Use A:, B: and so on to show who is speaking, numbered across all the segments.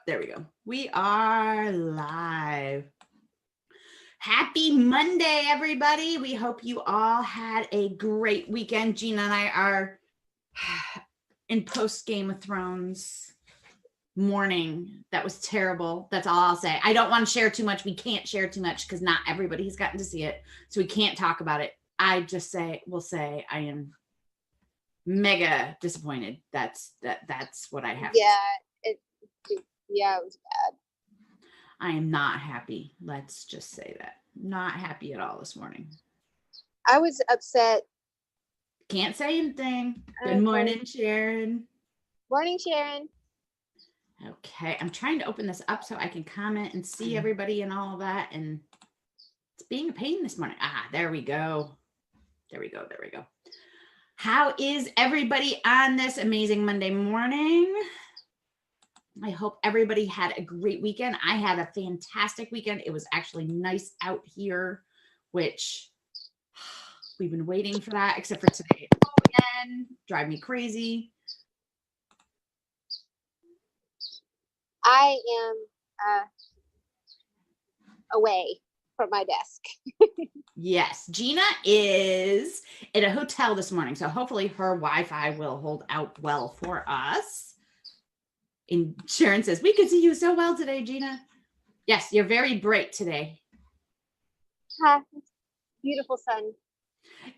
A: there we go. We are live. Happy Monday, everybody. We hope you all had a great weekend. Gina and I are in post Game of Thrones morning. That was terrible. That's all I'll say. I don't want to share too much. We can't share too much because not everybody's gotten to see it. So we can't talk about it. I just will say I am mega disappointed. That's what I have.
B: Yeah, it was bad.
A: I am not happy. Let's just say that. Not happy at all this morning.
B: I was upset.
A: Can't say anything. Good morning, Sharon.
B: Morning, Sharon.
A: Okay, I'm trying to open this up so I can comment and see everybody and all of that. And it's being a pain this morning. There we go. There we go. How is everybody on this amazing Monday morning? I hope everybody had a great weekend. I had a fantastic weekend. It was actually nice out here, which we've been waiting for that, except for today. Again, drive me crazy.
B: I am away from my desk.
A: Yes, Gina is at a hotel this morning, so hopefully her Wi-Fi will hold out well for us. And Sharon says, we could see you so well today, Gina. Yes, you're very bright today.
B: Beautiful sun.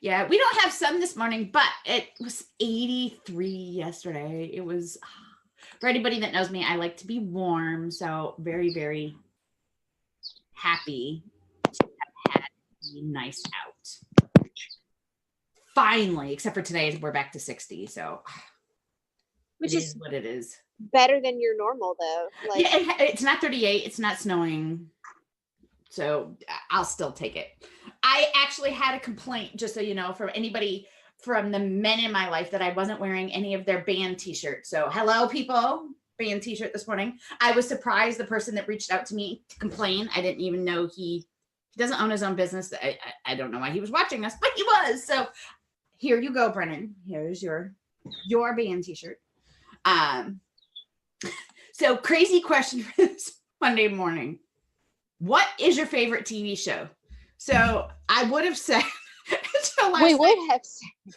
A: Yeah, we don't have sun this morning, but it was 83 yesterday. It was, for anybody that knows me, I like to be warm. So very, very happy to have had a nice out. Finally, except for today, we're back to 60. So
B: which is
A: what it is.
B: Better than your normal, though.
A: Yeah, it's not 38. It's not snowing. So I'll still take it. I actually had a complaint, just so you know, from anybody from the men in my life that I wasn't wearing any of their band t-shirts. So hello, people, band t-shirt this morning. I was surprised the person that reached out to me to complain. I didn't even know he doesn't own his own business. I don't know why he was watching us, but he was. So here you go, Brennan. Here's your band t-shirt. So crazy question for this Monday morning. What is your favorite TV show? So I would have said
B: we would have said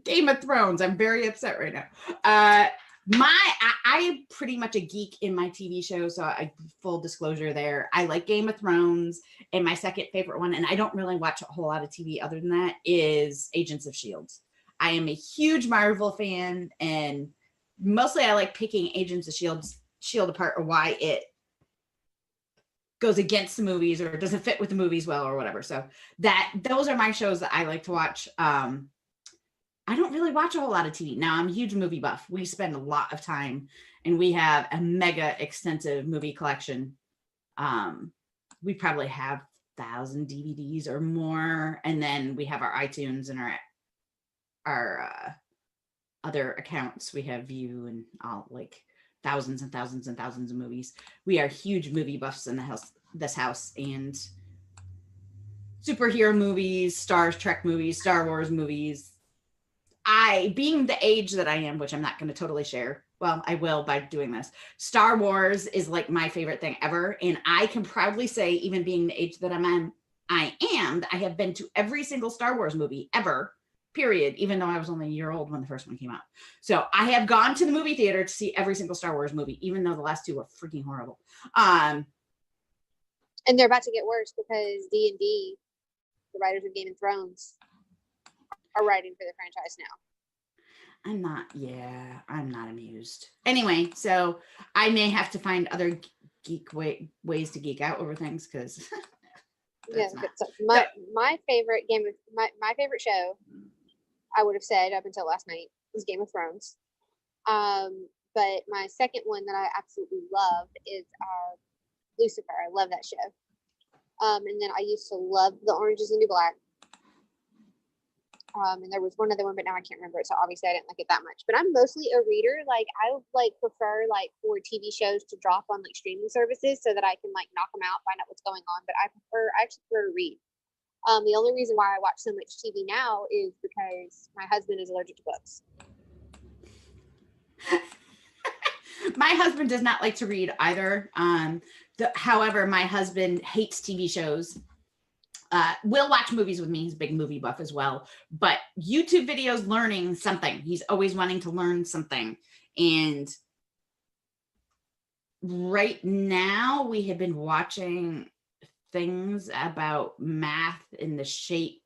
A: Game of Thrones. I'm very upset right now. I am pretty much a geek in my TV show, so full disclosure there. I like Game of Thrones, and my second favorite one, and I don't really watch a whole lot of TV other than that, is Agents of S.H.I.E.L.D. I am a huge Marvel fan, and mostly I like picking Agents of S.H.I.E.L.D. apart, or why it goes against the movies or doesn't fit with the movies well or whatever. So those are my shows that I like to watch. I don't really watch a whole lot of TV. Now I'm a huge movie buff. We spend a lot of time and we have a mega extensive movie collection. We probably have 1,000 DVDs or more. And then we have our iTunes and our other accounts. We have View and all, like, thousands and thousands and thousands of movies. We are huge movie buffs in this house, and superhero movies, Star Trek movies, Star Wars movies. Being the age that I am, which I'm not going to totally share. Well, I will by doing this. Star Wars is like my favorite thing ever. And I can proudly say, even being the age that I have been to every single Star Wars movie ever. Period, even though I was only a year old when the first one came out. So I have gone to the movie theater to see every single Star Wars movie, even though the last two were freaking horrible.
B: And they're about to get worse because D&D, the writers of Game of Thrones, are writing for the franchise now.
A: I'm not amused. Anyway, so I may have to find other ways to geek out over things because
B: my favorite my favorite show, I would have said up until last night, was Game of Thrones. But my second one that I absolutely love is Lucifer. I love that show. And then I used to love The Orange Is the New Black. And there was one other one, but now I can't remember it. So obviously I didn't like it that much. But I'm mostly a reader. Like, I prefer for TV shows to drop on streaming services so that I can knock them out, find out what's going on. But I actually prefer to read. The only reason why I watch so much TV now is because my husband is allergic to books.
A: My husband does not like to read either. However, my husband hates TV shows. Will watch movies with me. He's a big movie buff as well. But YouTube videos, learning something. He's always wanting to learn something. And right now, we have been watching things about math in the shape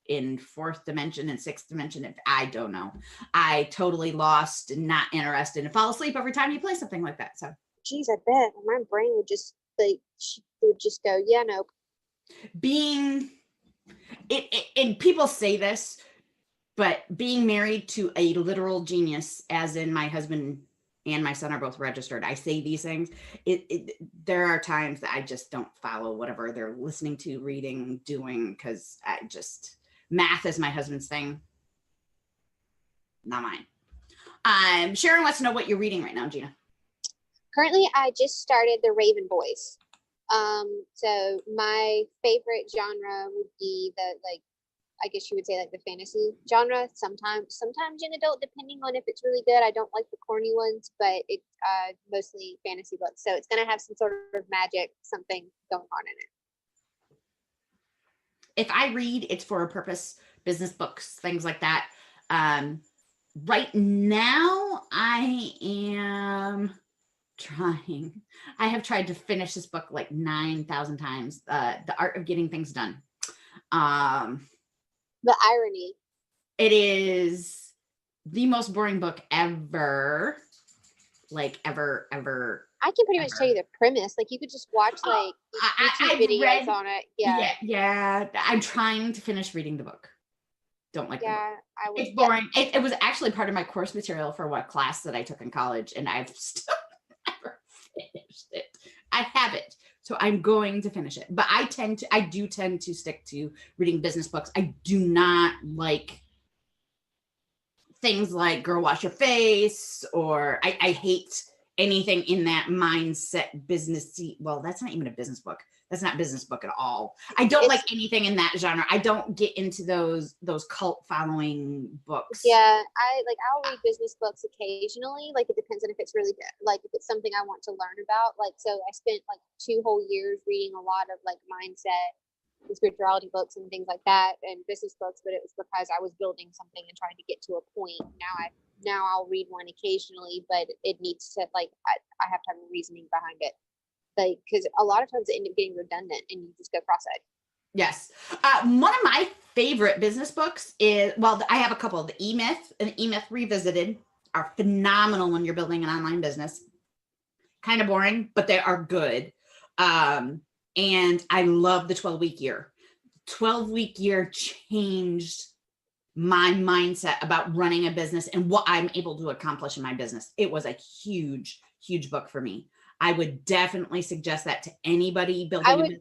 A: in fourth dimension and sixth dimension. If I don't know, I totally lost and not interested and fall asleep every time you play something like that. So,
B: geez, I bet my brain would just go, yeah, nope.
A: Being it, and people say this, but being married to a literal genius, as in my husband and my son are both registered, I say these things. There are times that I just don't follow whatever they're listening to, reading, doing, because math is my husband's thing, not mine. Sharon wants to know what you're reading right now, Gina.
B: Currently, I just started The Raven Boys. So my favorite genre would be I guess you would say like the fantasy genre. Sometimes young adult, depending on if it's really good. I don't like the corny ones, but it's mostly fantasy books. So it's gonna have some sort of magic, something going on in it.
A: If I read, it's for a purpose, business books, things like that. Right now, I have tried to finish this book like 9,000 times. The Art of Getting Things Done.
B: The irony.
A: It is the most boring book ever. Like ever.
B: I can pretty much tell you the premise. Like you could just watch like YouTube videos on it.
A: Yeah. I'm trying to finish reading the book. Don't like the book.
B: I would.
A: It's boring. It was actually part of my course material for what class that I took in college, and I've still never finished it. I have it, so I'm going to finish it. But I do tend to stick to reading business books. I do not like things like Girl Wash Your Face, or I hate anything in that mindset businessy. Well, that's not even a business book. That's not business book at all. I don't like anything in that genre. I don't get into those cult following books.
B: Yeah, I'll read business books occasionally. Like it depends on if it's really good. Like if it's something I want to learn about. Like so I spent like 2 whole years reading a lot of like mindset and spirituality books and things like that and business books, but it was because I was building something and trying to get to a point. Now I'll read one occasionally, but it needs to I have to have a reasoning behind it. Like because a lot of times it ends up getting redundant and you just go cross-eyed.
A: Yes. One of my favorite business books is, well, I have a couple. The E-Myth and E-Myth Revisited are phenomenal when you're building an online business. Kind of boring, but they are good. And I love the 12-week year. 12-week year changed my mindset about running a business and what I'm able to accomplish in my business. It was a huge, huge book for me. I would definitely suggest that to anybody building a business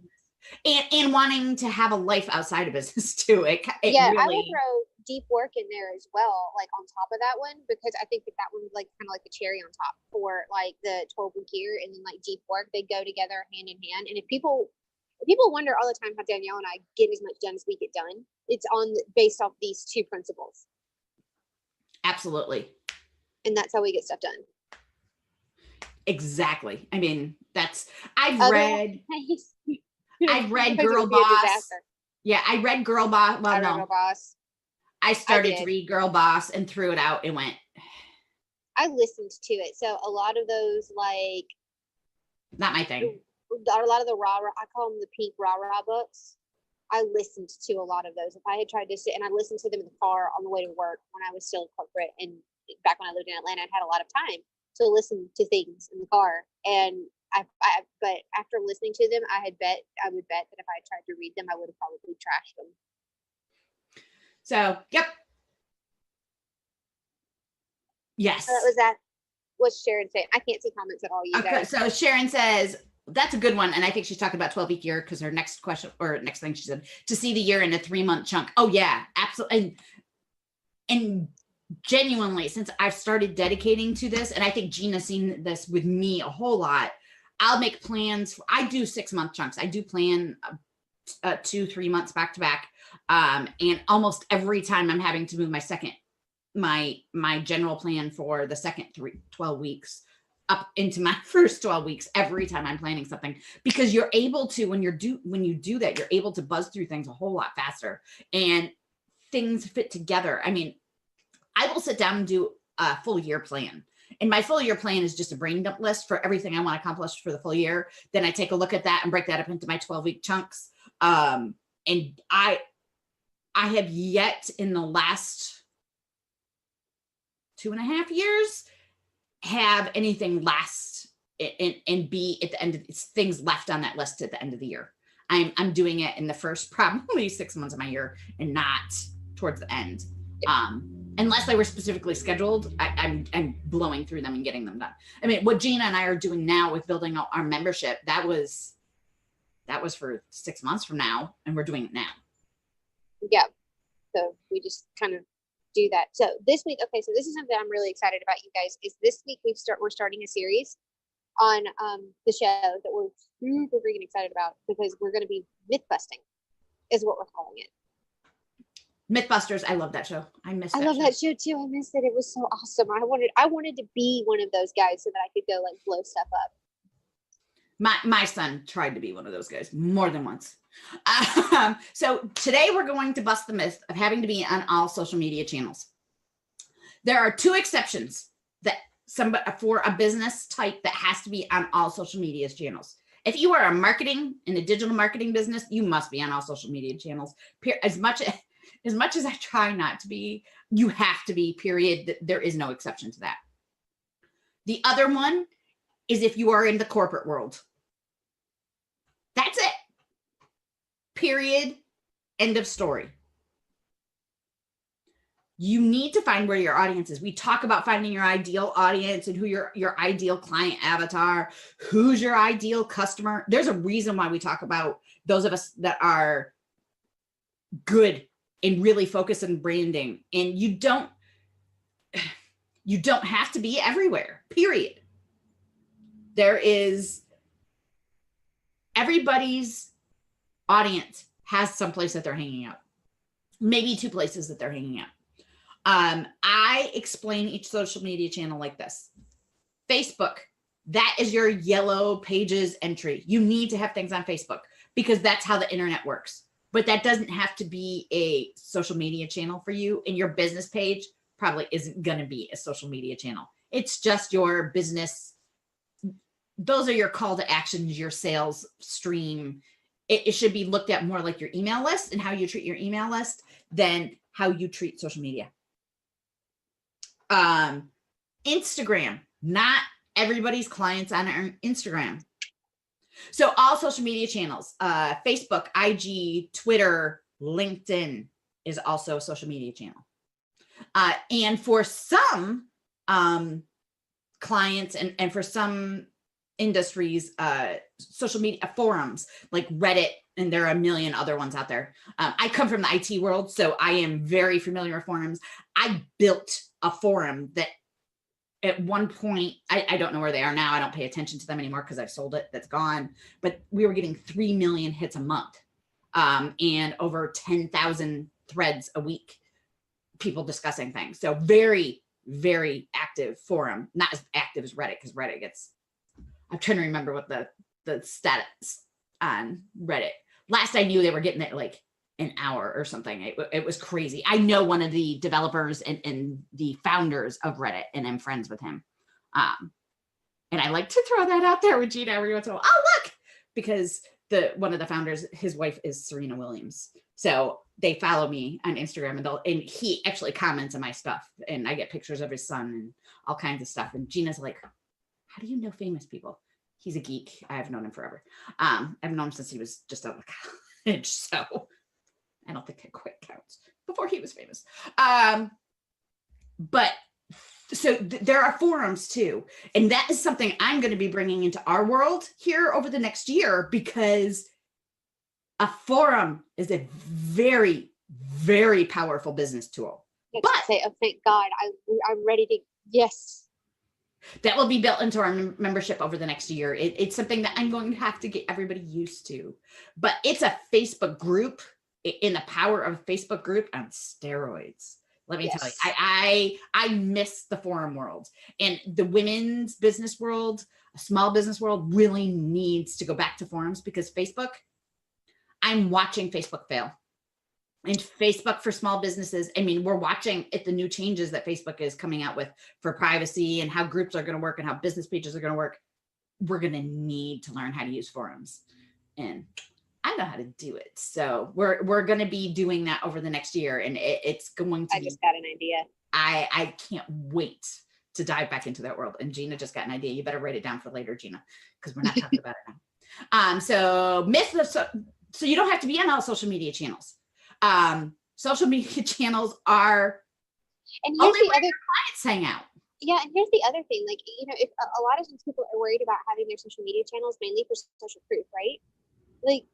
A: and wanting to have a life outside of business too. Really...
B: I would throw Deep Work in there as well, like on top of that one, because I think that one's like kind of like the cherry on top for like the 12-week year, and then like Deep Work, they go together hand in hand. And if people wonder all the time how Danielle and I get as much done as we get done, it's based off these 2 principles.
A: Absolutely.
B: And that's how we get stuff done.
A: Exactly. I mean, I've read Girl Boss. Yeah, I read Girl Boss. Well,
B: Girl Boss.
A: I started to read Girl Boss and threw it out and went.
B: I listened to it. So a lot of those, like,
A: not my thing.
B: A lot of the I call them the pink rah-rah books. I listened to a lot of those. If I had tried to sit, and I listened to them in the car on the way to work when I was still in corporate, and back when I lived in Atlanta, I had a lot of time to listen to things in the car. And but after listening to them, I would bet that if I had tried to read them, I would have probably trashed them.
A: So, yep. Yes.
B: So that was that. What's Sharon saying? I can't see comments at all. You guys.
A: So Sharon says, that's a good one. And I think she's talking about 12-week year, because her next question or next thing she said, to see the year in a 3-month chunk. Oh yeah, absolutely. And genuinely, since I've started dedicating to this, and I think Gina's seen this with me a whole lot, I'll make plans. I do 6-month chunks. I do plan 2-3 months back to back. And almost every time I'm having to move my general plan for the second 12 weeks up into my first 12 weeks every time I'm planning something, because you're able to, when you do that, you're able to buzz through things a whole lot faster and things fit together. I mean, I will sit down and do a full year plan. And my full year plan is just a brain dump list for everything I want to accomplish for the full year. Then I take a look at that and break that up into my 12-week chunks. And I have yet in the last 2.5 years have anything last and be at the end of things left on that list at the end of the year. I'm doing it in the first probably 6 months of my year and not towards the end. Unless they were specifically scheduled, I'm blowing through them and getting them done. I mean, what Gina and I are doing now with building out our membership, that was for 6 months from now, and we're doing it now.
B: Yeah. So we just kind of do that. So this week, okay, so this is something I'm really excited about, you guys, is this week we're starting a series on the show that we're super freaking excited about, because we're going to be myth busting is what we're calling it.
A: Mythbusters, I love that show. I
B: love that show too. I missed it. It was so awesome. I wanted to be one of those guys so that I could go like blow stuff up.
A: My son tried to be one of those guys more than once. So today we're going to bust the myth of having to be on all social media channels. There are 2 exceptions that for a business type that has to be on all social media channels. If you are in a digital marketing business, you must be on all social media channels. As much as I try not to be, you have to be, period. There is no exception to that. The other one is if you are in the corporate world. That's it. Period. End of story. You need to find where your audience is. We talk about finding your ideal audience and who your ideal client avatar, who's your ideal customer. There's a reason why we talk about those of us that are good and really focus on branding. And you don't have to be everywhere, period. Everybody's audience has some place that they're hanging out, maybe 2 places that they're hanging out. I explain each social media channel like this. Facebook, that is your yellow pages entry. You need to have things on Facebook because that's how the internet works. But that doesn't have to be a social media channel for you, and your business page probably isn't going to be a social media channel. It's just your business. Those are your call to actions, your sales stream. It should be looked at more like your email list and how you treat your email list than how you treat social media. Instagram, not everybody's clients on Instagram. So all social media channels, Facebook, IG, Twitter, LinkedIn is also a social media channel. And for some clients and for some industries, social media forums like Reddit, and there are a million other ones out there. I come from the IT world, so I am very familiar with forums. I built a forum that at one point, I don't know where they are now. I don't pay attention to them anymore because I've sold it. That's gone. But we were getting 3 million hits a month and over 10,000 threads a week, people discussing things. So very, very active forum. Not as active as Reddit, because Reddit gets, I'm trying to remember what the status on Reddit. Last I knew, they were getting it like an hour or something. It was crazy. I know one of the developers and the founders of Reddit, and I'm friends with him. And I like to throw that out there with Gina every once in a while. Oh, look, because one of the founders, his wife is Serena Williams. So they follow me on Instagram, and he actually comments on my stuff, and I get pictures of his son and all kinds of stuff. And Gina's like, how do you know famous people? He's a geek. I've known him forever. I've known him since he was just out of college. So I don't think that quite counts, before he was famous. But so there are forums too. And that is something I'm going to be bringing into our world here over the next year, because a forum is a very, very powerful business tool.
B: But say, oh, thank God, I'm ready to, yes.
A: That will be built into our membership over the next year. It's something that I'm going to have to get everybody used to. But it's a Facebook group, in the power of a Facebook group on steroids. Let me tell you,
B: Yes.
A: I miss the forum world, and the women's business world, small business world really needs to go back to forums, because Facebook, I'm watching Facebook fail. And Facebook for small businesses, I mean, we're watching the new changes that Facebook is coming out with for privacy and how groups are going to work and how business pages are going to work. We're going to need to learn how to use forums, and I know how to do it. So we're going to be doing that over the next year, and it's going to
B: I just got an idea.
A: I can't wait to dive back into that world. And Gina just got an idea. You better write it down for later, Gina, because we're not talking about it now. So you don't have to be on all social media channels. Social media channels are
B: And
A: only
B: here's the
A: where
B: other
A: your clients hang out.
B: Yeah, and here's the other thing. Like, if a lot of times people are worried about having their social media channels mainly for social proof, right? Like,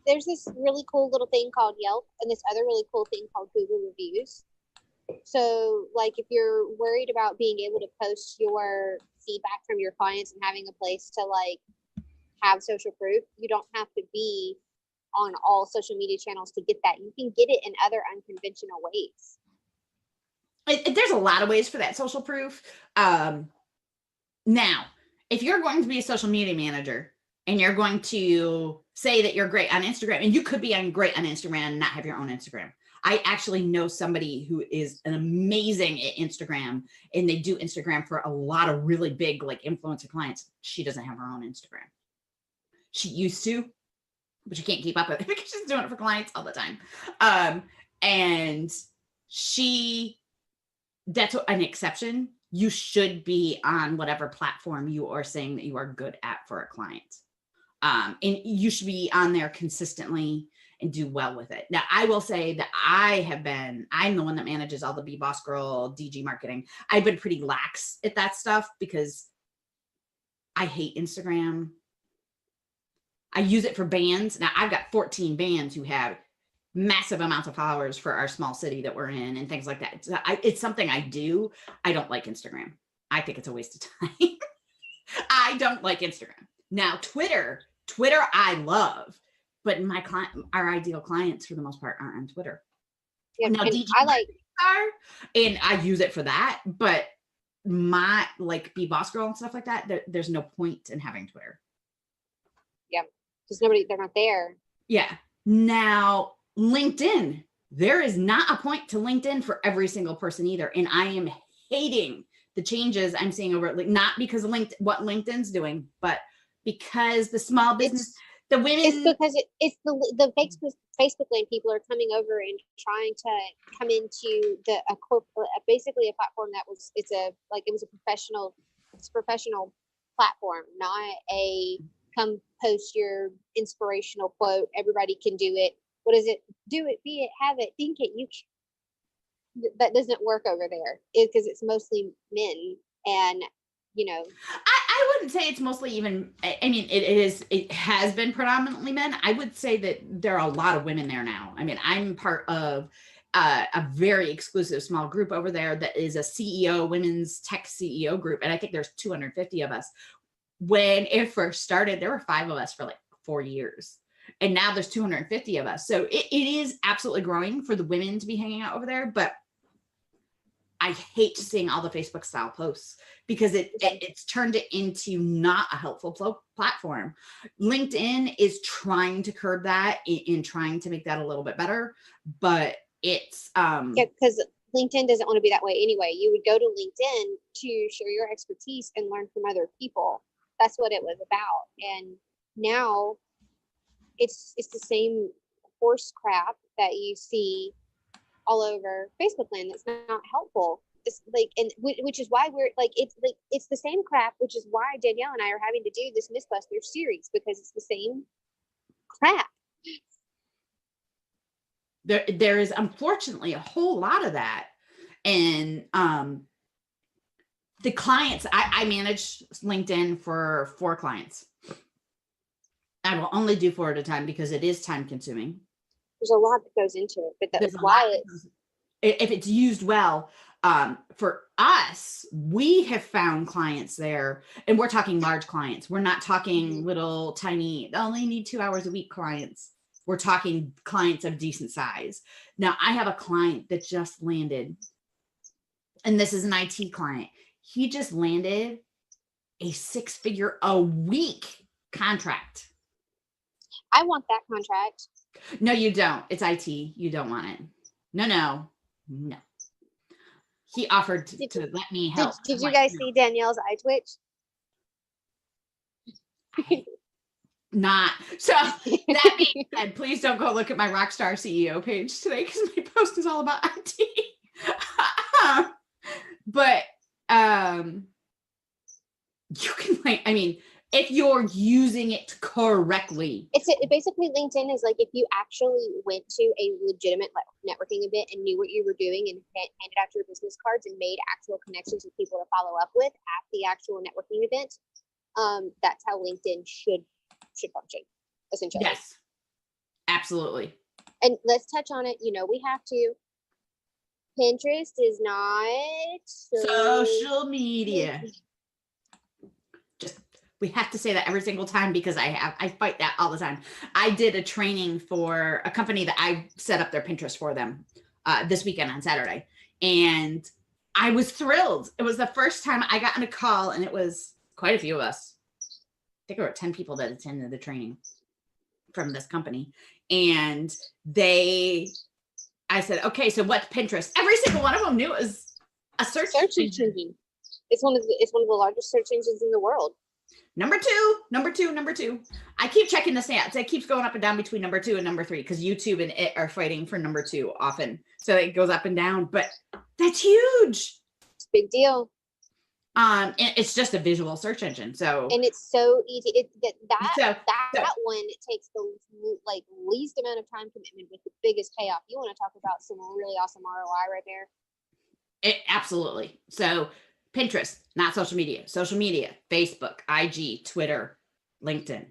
B: there's this really cool little thing called Yelp and this other really cool thing called Google reviews. So, like, if you're worried about being able to post your feedback from your clients and having a place to like have social proof, you don't have to be on all social media channels to get that. You can get it in other unconventional ways.
A: There's a lot of ways for that social proof. Now, if you're going to be a social media manager and you're going to say that you're great on Instagram, and you could be great on Instagram and not have your own Instagram. I actually know somebody who is an amazing at Instagram, and they do Instagram for a lot of really big like influencer clients. She doesn't have her own Instagram. She used to, but she can't keep up with it because she's doing it for clients all the time. And that's an exception. You should be on whatever platform you are saying that you are good at for a client. And you should be on there consistently and do well with it. Now, I will say that I'm the one that manages all the Be Boss Girl DG marketing. I've been pretty lax at that stuff because I hate Instagram. I use it for bands. Now, I've got 14 bands who have massive amounts of followers for our small city that we're in and things like that. It's something I do. I don't like Instagram. I think it's a waste of time. I don't like Instagram. Now, Twitter I love, but our ideal clients for the most part aren't on Twitter.
B: Yeah,
A: now, DG
B: I like
A: are, and I use it for that, but my like Be Boss Girl and stuff like that, there's no point in having Twitter.
B: Yeah, because they're not there.
A: Yeah. Now, LinkedIn, there is not a point to LinkedIn for every single person either. And I am hating the changes I'm seeing over at not because of what LinkedIn's doing, but because the small business, the women.
B: It's because it's the Facebook lane people are coming over and trying to come into basically a platform that was a professional platform, not a come post your inspirational quote. Everybody can do it. What is it? Do it, be it, have it, think it. That doesn't work over there because it's mostly men, and
A: I wouldn't say it's mostly even. I mean, it has been predominantly men. I would say that there are a lot of women there now. I mean, I'm part of a very exclusive small group over there that is a women's tech CEO group, and I think there's 250 of us. When it first started, there were 5 of us for like 4 years. And now there's 250 of us. So it is absolutely growing for the women to be hanging out over there. But I hate seeing all the Facebook style posts because it's turned it into not a helpful platform. LinkedIn is trying to curb that and trying to make that a little bit better. But it's
B: because LinkedIn doesn't want to be that way anyway. You would go to LinkedIn to share your expertise and learn from other people. That's what it was about. And now it's the same horse crap that you see all over Facebook land that's not helpful. It's like, and which is why we're like, it's the same crap, which is why Danielle and I are having to do this Mythbusters series, because it's the same crap.
A: There is unfortunately a whole lot of that. And the clients, I manage LinkedIn for 4 clients. I will only do 4 at a time because it is time consuming.
B: There's a lot that goes into it, but that's why
A: if it's used well, for us, we have found clients there, and we're talking large clients. We're not talking little tiny, only need 2 hours a week clients. We're talking clients of decent size. Now, I have a client that just landed, and this is an IT client. He just landed a 6-figure a week contract.
B: I want that contract.
A: No, you don't. It's IT. You don't want it. No. He offered to let me help.
B: Did you guys see Danielle's eye twitch?
A: Not. So that being said, please don't go look at my Rockstar CEO page today because my post is all about IT. But you can if you're using it correctly.
B: Basically LinkedIn is like if you actually went to a legitimate networking event and knew what you were doing and handed out your business cards and made actual connections with people to follow up with at the actual networking event. That's how LinkedIn should function, essentially.
A: Yes, absolutely.
B: And let's touch on it. We have to. Pinterest is not
A: social media. We have to say that every single time because I fight that all the time. I did a training for a company that I set up their Pinterest for them this weekend on Saturday. And I was thrilled. It was the first time I got on a call, and it was quite a few of us. I think there were 10 people that attended the training from this company. And I said, okay, so what's Pinterest? Every single one of them knew it was a search engine.
B: It's one of the largest search engines in the world.
A: Number two. I keep checking the stats. It keeps going up and down between number 2 and number 3 because YouTube and it are fighting for number 2 often. So it goes up and down, but that's huge.
B: It's a big deal.
A: It's just a visual search engine. So
B: and it's so easy. That one it takes the least amount of time commitment with the biggest payoff. You want to talk about some really awesome ROI right there?
A: Absolutely. So Pinterest, not social media. Social media, Facebook, IG, Twitter, LinkedIn.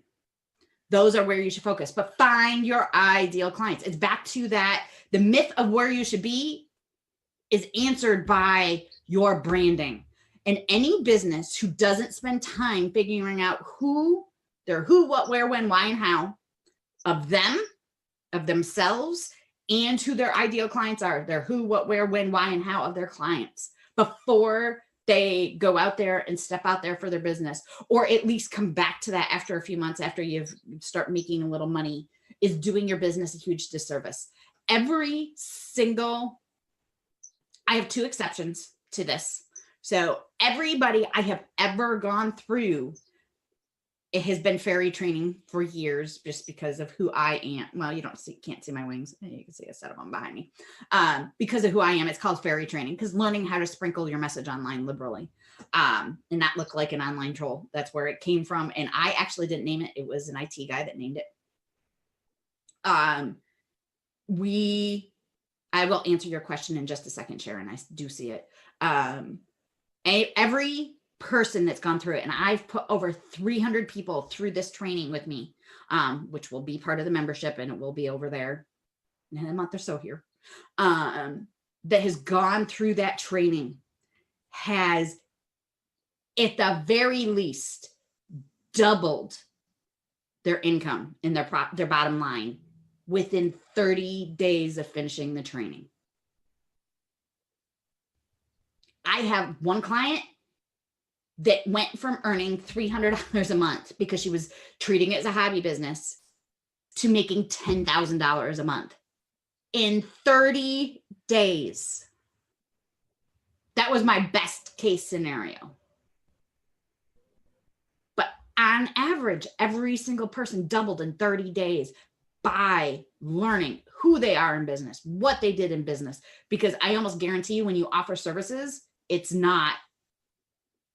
A: Those are where you should focus. But find your ideal clients. It's back to that. The myth of where you should be is answered by your branding. And any business who doesn't spend time figuring out their who, what, where, when, why, and how of them, of themselves, and who their ideal clients are, their who, what, where, when, why, and how of their clients before they go out there and step out there for their business, or at least come back to that after a few months after you start making a little money, is doing your business a huge disservice. I have 2 exceptions to this. So everybody I have ever gone through, it has been fairy training for years just because of who I am. Well, you can't see my wings. You can see a set of them behind me. Because of who I am, it's called fairy training because learning how to sprinkle your message online liberally and not look like an online troll. That's where it came from. And I actually didn't name it. It was an IT guy that named it. I will answer your question in just a second, Sharon. I do see it. Every person that's gone through it, and I've put over 300 people through this training with me, which will be part of the membership, and it will be over there in a month or so here, that has gone through that training has, at the very least, doubled their income and their bottom line within 30 days of finishing the training. I have one client that went from earning $300 a month because she was treating it as a hobby business to making $10,000 a month in 30 days. That was my best case scenario. But on average, every single person doubled in 30 days by learning who they are in business, what they did in business. Because I almost guarantee you when you offer services, it's not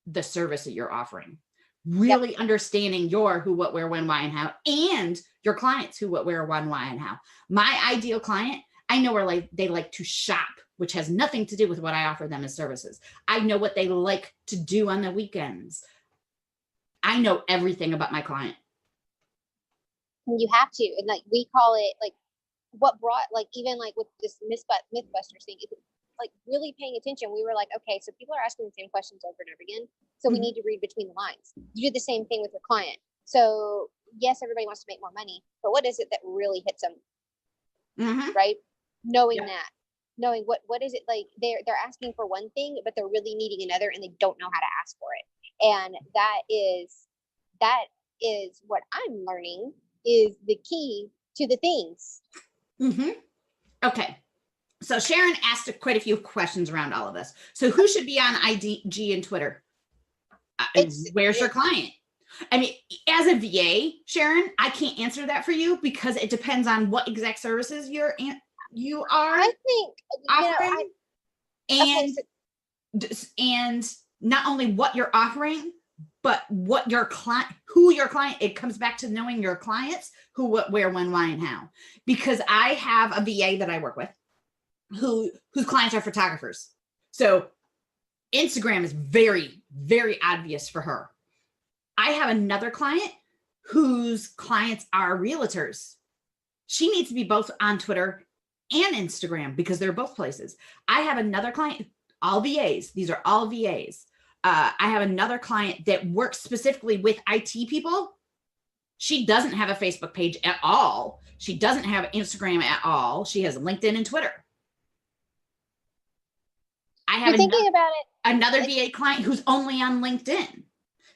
A: the service that you're offering. Really understanding your who, what, where, when, why, and how, and your clients who, what, where, when, why, and how. My ideal client, I know where they like to shop, which has nothing to do with what I offer them as services. I know what they like to do on the weekends. I know everything about my client.
B: You have to, and we call it what brought even with this Mythbusters thing. Really paying attention, we were okay, so people are asking the same questions over and over again. So we need to read between the lines. You do the same thing with your client. So yes, everybody wants to make more money, but what is it that really hits them,
A: Mhm.
B: right? Knowing
A: Yep.
B: that, knowing what is it, like they're asking for one thing, but they're really needing another, and they don't know how to ask for it. And that is what I'm learning is the key to the things.
A: Mhm. Okay. So Sharon asked quite a few questions around all of this. So who should be on IG and Twitter? Where's your
B: It's
A: client? I mean, as a VA, Sharon, I can't answer that for you because it depends on what exact services you are
B: I think
A: offering,
B: okay,
A: and
B: so
A: and not only what you're offering, but what your client, who your client. It comes back to knowing your clients, who, what, where, when, why, and how. Because I have a VA that I work with, whose clients are photographers, so Instagram is very, very obvious for her. I have another client whose clients are realtors. She needs to be both on Twitter and Instagram because they're both places. I have another client, all VAs. These are all VAs. I have another client that works specifically with IT people. She doesn't have a Facebook page at all. She doesn't have Instagram at all. She has LinkedIn and Twitter. I have
B: you're thinking about
A: another
B: it.
A: VA client who's only on LinkedIn.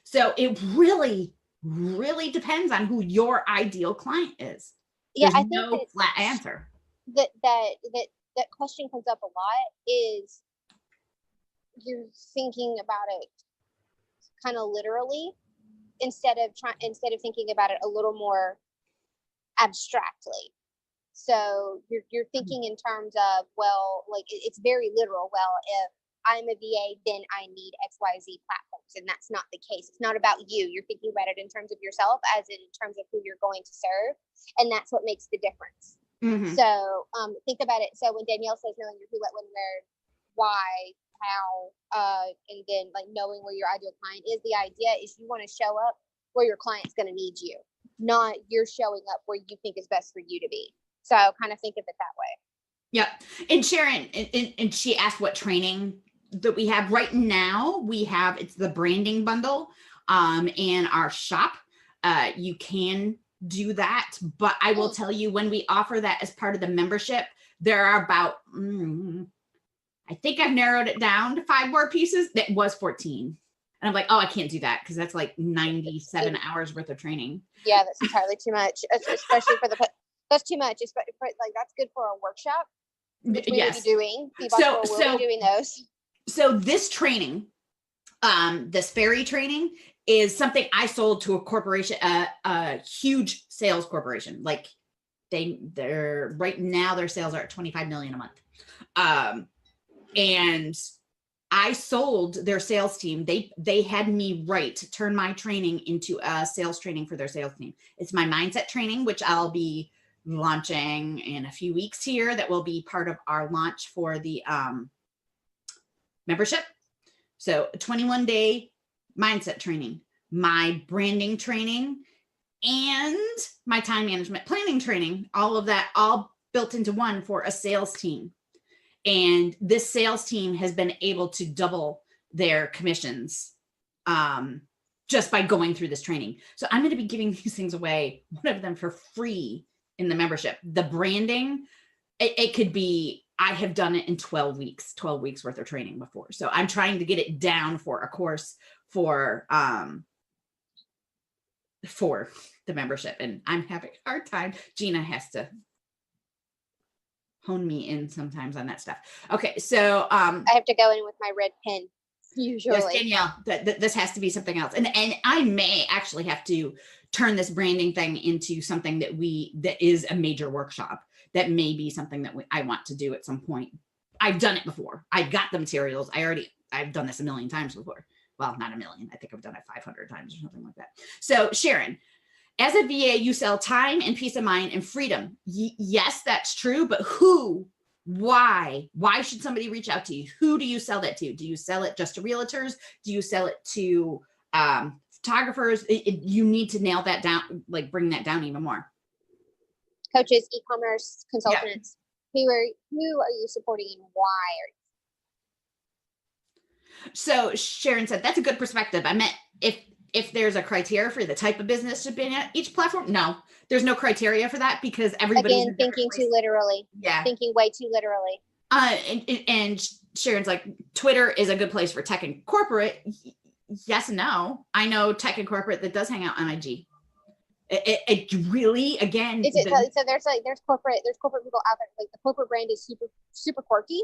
A: So it really, really depends on who your ideal client is.
B: Yeah,
A: There's
B: I think
A: no flat answer.
B: that question comes up a lot is you're thinking about it kind of literally instead of thinking about it a little more abstractly. So you're thinking in terms of, well, like it's very literal. Well, if I'm a VA, then I need XYZ platforms, and that's not the case. It's not about you. You're thinking about it in terms of yourself, as in terms of who you're going to serve, and that's what makes the difference.
A: Mm-hmm.
B: So think about it. So when Danielle says knowing your who, what, when, where, why, how, and then like knowing where your ideal client is, the idea is you want to show up where your client's going to need you, not you're showing up where you think is best for you to be. So kind of think of it that way.
A: Yep. And Sharon, and she asked what training that we have right now. We have, it's the branding bundle in our shop. You can do that, but I will tell you, when we offer that as part of the membership, there are about, I think I've narrowed it down to 5 more pieces. That was 14. And I'm like, oh, I can't do that because that's like 97 hours worth of training.
B: Yeah, that's entirely too much, especially for that's too much. Especially for, like, that's good for a workshop, which we will be doing.
A: So
B: be doing those.
A: So this training, this fairy training, is something I sold to a corporation, a huge sales corporation. Like they're right now, their sales are at 25 million a month. And I sold their sales team. They had me turn my training into a sales training for their sales team. It's my mindset training, which I'll be launching in a few weeks here. That will be part of our launch for the membership. So a 21-day mindset training, my branding training, and my time management planning training, all of that, all built into one for a sales team. And this sales team has been able to double their commissions just by going through this training. So I'm going to be giving these things away, one of them for free in the membership. The branding, it could be, I have done it in 12 weeks worth of training before. So I'm trying to get it down for a course for the membership, and I'm having a hard time. Gina has to hone me in sometimes on that stuff. Okay, so
B: I have to go in with my red pen usually.
A: Yes, Danielle, that this has to be something else, and I may actually have to turn this branding thing into something that is a major workshop. That may be something that I want to do at some point. I've done it before. I've got the materials. I've done this a million times before. Well, not a million. I think I've done it 500 times or something like that. So Sharon, as a VA, you sell time and peace of mind and freedom. Yes, that's true. But who, why should somebody reach out to you? Who do you sell that to? Do you sell it just to realtors? Do you sell it to photographers? You need to nail that down, like bring that down even more.
B: Coaches, e-commerce consultants. Yeah. Who are you supporting and why are you?
A: So Sharon said, that's a good perspective. I meant if if there's a criteria for the type of business to be in each platform, no, there's no criteria for that because everybody's
B: Again, thinking too literally.
A: Yeah.
B: Thinking way too literally.
A: And Sharon's like, Twitter is a good place for tech and corporate. Yes and no. I know tech and corporate that does hang out on IG. It really, again,
B: so there's corporate people out there, like the corporate brand is super quirky.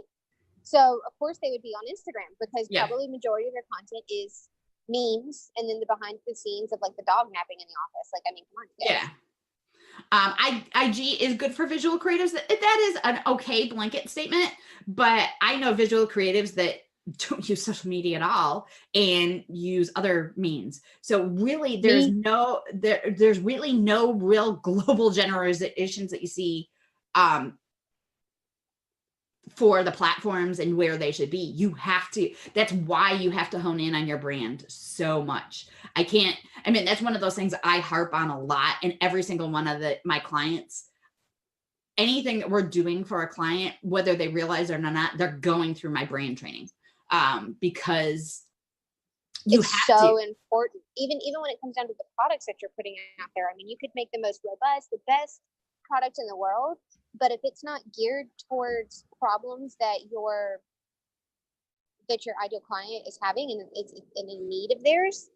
B: So of course they would be on Instagram because probably majority of their content is memes and then the behind the scenes of like the dog napping in the office. Like, I mean, come on, guys.
A: IG is good for visual creatives. That is an okay blanket statement, but I know visual creatives that don't use social media at all and use other means. So really there's really no real global generalizations that you see for the platforms and where they should be. That's why you have to hone in on your brand so much. That's one of those things I harp on a lot, and every single one of my clients, anything that we're doing for a client, whether they realize it or not, they're going through my brand training. Because
B: it's so important. Even when it comes down to the products that you're putting out there. I mean, you could make the most robust, the best product in the world, but if it's not geared towards problems that your ideal client is having and it's in need of theirs,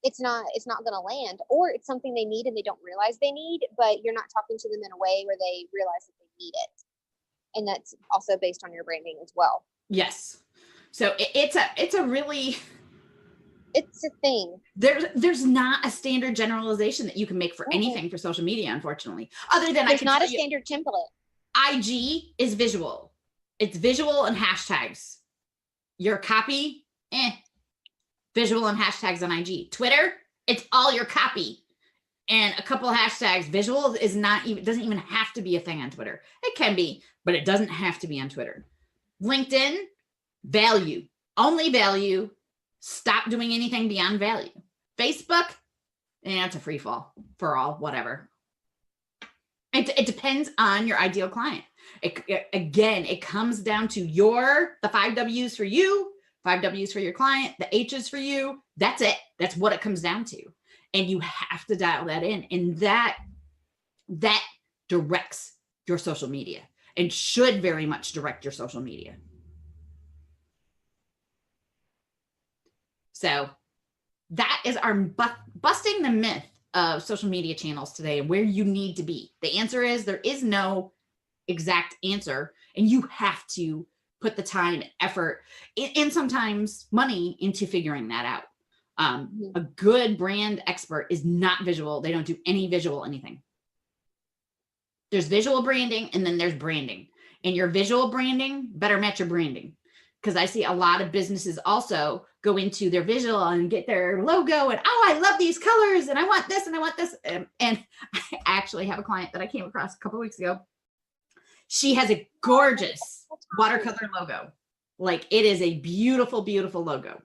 B: it's not going to land, or it's something they need and they don't realize they need, but you're not talking to them in a way where they realize that they need it. And that's also based on your branding as well.
A: Yes. So it's a
B: thing.
A: There's not a standard generalization that you can make for anything for social media, unfortunately. Other than
B: there's not a standard template.
A: IG is visual. It's visual and hashtags. Your copy, visual and hashtags on IG. Twitter, it's all your copy and a couple of hashtags. Visual doesn't even have to be a thing on Twitter. It can be, but it doesn't have to be on Twitter. LinkedIn, value, only value. Stop doing anything beyond value. Facebook, it's a free fall for all, whatever. It depends on your ideal client. It comes down to the 5 W's for you, 5 W's for your client, the H's for you. That's it. That's what it comes down to. And you have to dial that in. And that directs your social media and should very much direct your social media. So that is our busting the myth of social media channels today and where you need to be. The answer is there is no exact answer, and you have to put the time, effort, and sometimes money into figuring that out. A good brand expert is not visual. They don't do any visual anything. There's visual branding and then there's branding. And your visual branding better match your branding. Because I see a lot of businesses also go into their visual and get their logo and, I love these colors and I want this and I want this. And I actually have a client that I came across a couple of weeks ago. She has a gorgeous watercolor logo. Like, it is a beautiful, beautiful logo.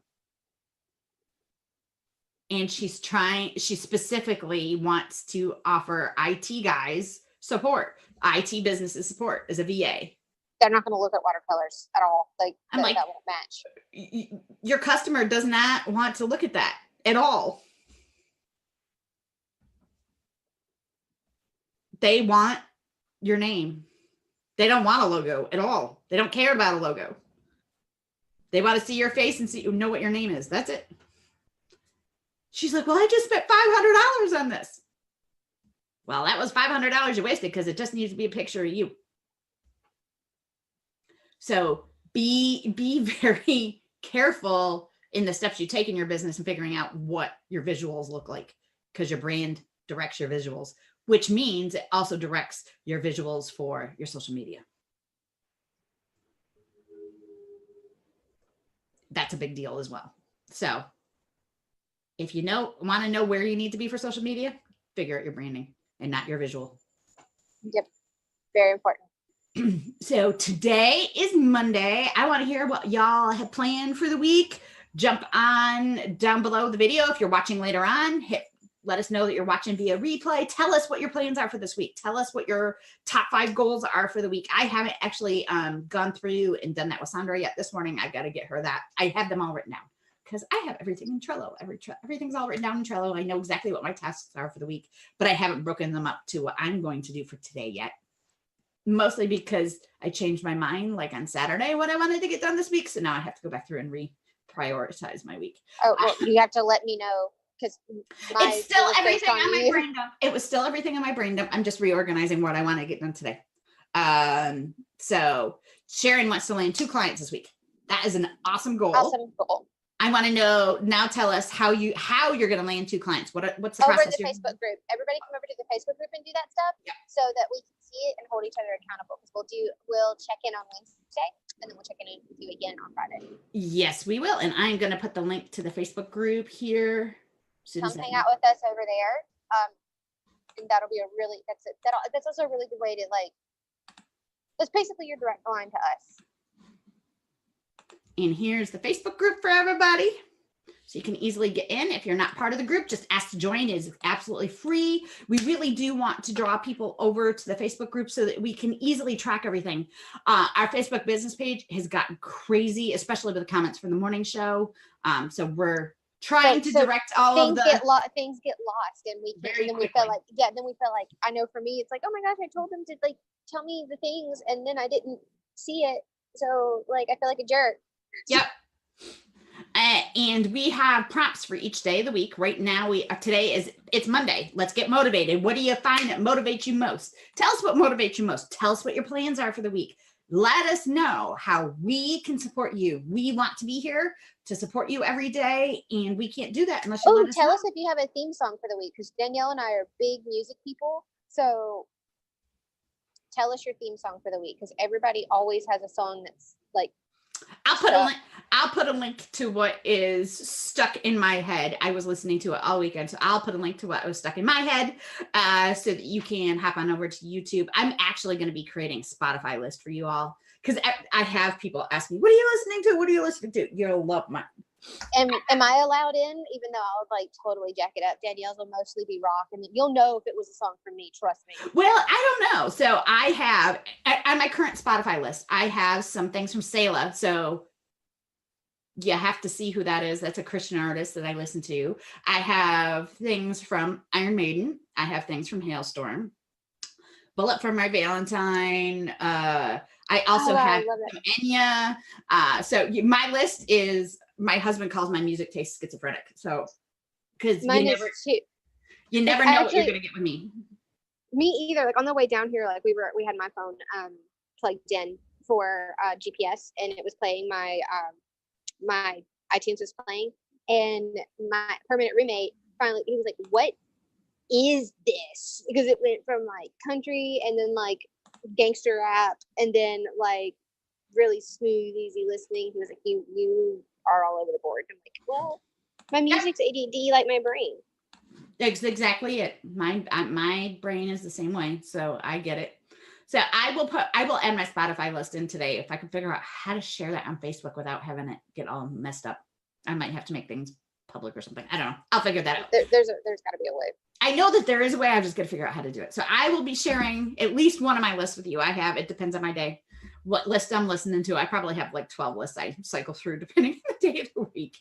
A: And she specifically wants to offer IT guys support, IT businesses support as a VA.
B: They're not going to look at watercolors at all. That won't match.
A: Your customer does not want to look at that at all. They want your name. They don't want a logo at all. They don't care about a logo. They want to see your face and know what your name is. That's it. She's like, well, I just spent $500 on this. Well, that was $500 you wasted because it just needs to be a picture of you. So be very careful in the steps you take in your business and figuring out what your visuals look like, because your brand directs your visuals, which means it also directs your visuals for your social media. That's a big deal as well. So if you want to know where you need to be for social media, figure out your branding and not your visual.
B: Yep. Very important.
A: So today is Monday. I want to hear what y'all have planned for the week. Jump on down below the video. If you're watching later on, let us know that you're watching via replay. Tell us what your plans are for this week. Tell us what your top 5 goals are for the week. I haven't actually gone through and done that with Sandra yet this morning. I've got to get her that. I have them all written down because I have everything in Trello. Everything's all written down in Trello. I know exactly what my tasks are for the week, but I haven't broken them up to what I'm going to do for today yet. Mostly because I changed my mind like on Saturday what I wanted to get done this week. So now I have to go back through and reprioritize my week.
B: Oh, well, you have to let me know because
A: it's still everything on my brain dump. It was still everything on my brain dump. I'm just reorganizing what I want to get done today. So Sharon wants to land 2 clients this week. That is an awesome goal.
B: Awesome goal.
A: I want to know now. Tell us how you're going to land 2 clients. What's the
B: over
A: process?
B: The Facebook group. Everybody come over to the Facebook group and do that stuff, so that we can see it and hold each other accountable. Because we'll check in on Wednesday, and then we'll check in with you again on Friday.
A: Yes, we will. And I'm going to put the link to the Facebook group here.
B: Come hang out with us over there. And that'll be that's also a really good way to that's basically your direct line to us.
A: And here's the Facebook group for everybody. So you can easily get in. If you're not part of the group, just ask to join. It is absolutely free. We really do want to draw people over to the Facebook group so that we can easily track everything. Our Facebook business page has gotten crazy, especially with the comments from the morning show. So we're trying to direct all of the
B: things get lost, and we feel like I know for me it's like, oh my gosh, I told them to tell me the things and then I didn't see it, so I feel like a jerk.
A: Yep. And we have prompts for each day of the week. Right now, it's Monday. Let's get motivated. What do you find that motivates you most? Tell us what motivates you most. Tell us what your plans are for the week. Let us know how we can support you. We want to be here to support you every day, and we can't do that unless you let us
B: tell
A: know.
B: us if you have a theme song for the week, because Danielle and I are big music people. So tell us your theme song for the week, because everybody always has a song that's
A: I'll put a link to what is stuck in my head. I was listening to it all weekend, so I'll put a link to what was stuck in my head so that you can hop on over to YouTube. I'm actually going to be creating a Spotify list for you all, because I have people ask me, what are you listening to? What are you listening to? You'll love mine.
B: Am I allowed in? Even though I'll totally jack it up. Danielle's will mostly be rock, and you'll know if it was a song from me. Trust me.
A: Well, I don't know. So I have on my current Spotify list, I have some things from Selah. So you have to see who that is. That's a Christian artist that I listen to. I have things from Iron Maiden. I have things from Hailstorm. Bullet for My Valentine. I also have some Enya. So my list is, my husband calls my music taste schizophrenic. So, because you never know what you're going to get with me.
B: Me either. On the way down here, we had my phone plugged in for GPS, and it was playing my iTunes was playing, and my permanent roommate finally, he was like, what is this? Because it went from country, and then gangster rap, and then really smooth, easy listening. He was like, you are all over the board. I'm like, well, my music's ADD like my brain.
A: That's exactly it. My brain is the same way, so I get it. So I will add my Spotify list in today. If I can figure out how to share that on Facebook without having it get all messed up. I might have to make things public or something. I don't know. I'll figure that out.
B: There's got to be a way.
A: I know that there is a way. I've just got to figure out how to do it. So I will be sharing at least one of my lists with you. It depends on my day, what list I'm listening to. I probably have 12 lists I cycle through depending on the day of the week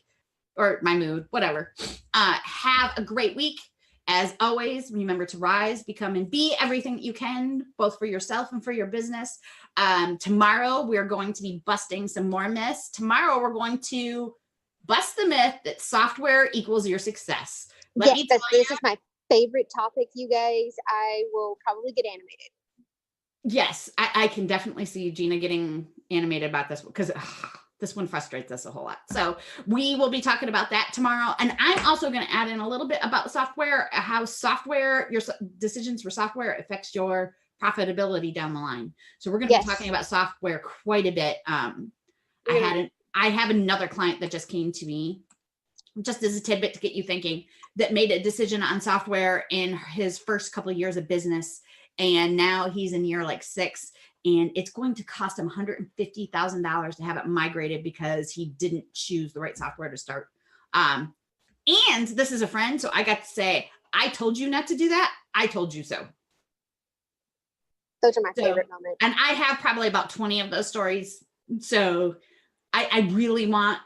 A: or my mood, whatever. Have a great week. As always, remember to rise, become, and be everything that you can, both for yourself and for your business. Tomorrow, we're going to be busting some more myths. Tomorrow, we're going to bust the myth that software equals your success.
B: This is my favorite topic, you guys. I will probably get animated.
A: Yes, I can definitely see Gina getting animated about this because this one frustrates us a whole lot. So we will be talking about that tomorrow. And I'm also going to add in a little bit about software, how your decisions for software affects your profitability down the line. So we're going to be talking about software quite a bit. I have another client that just came to me, just as a tidbit to get you thinking, that made a decision on software in his first couple of years of business. And now he's in year 6. And it's going to cost him $150,000 to have it migrated because he didn't choose the right software to start. And this is a friend, so I got to say, I told you not to do that. I told you so.
B: Those are my favorite moments.
A: And I have probably about 20 of those stories. So I really want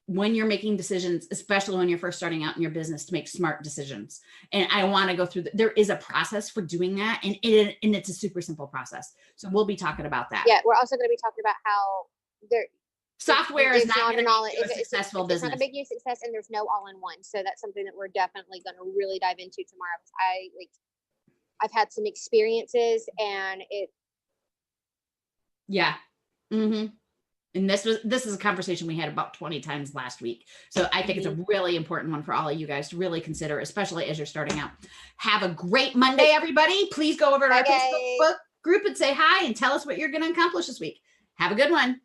A: when you're making decisions, especially when you're first starting out in your business, to make smart decisions. And I want to go through there is a process for doing that. And it's a super simple process. So we'll be talking about that.
B: Yeah. We're also going to be talking about how
A: software is not going to make you a
B: it's
A: successful business.
B: It's not going to make you a success, and there's no all-in-one. So that's something that we're definitely going to really dive into tomorrow. I've had some experiences, and
A: yeah. Mm-hmm. And this is a conversation we had about 20 times last week. So I think it's a really important one for all of you guys to really consider, especially as you're starting out. Have a great Monday, everybody. Please go over to our Facebook group and say hi and tell us what you're going to accomplish this week. Have a good one.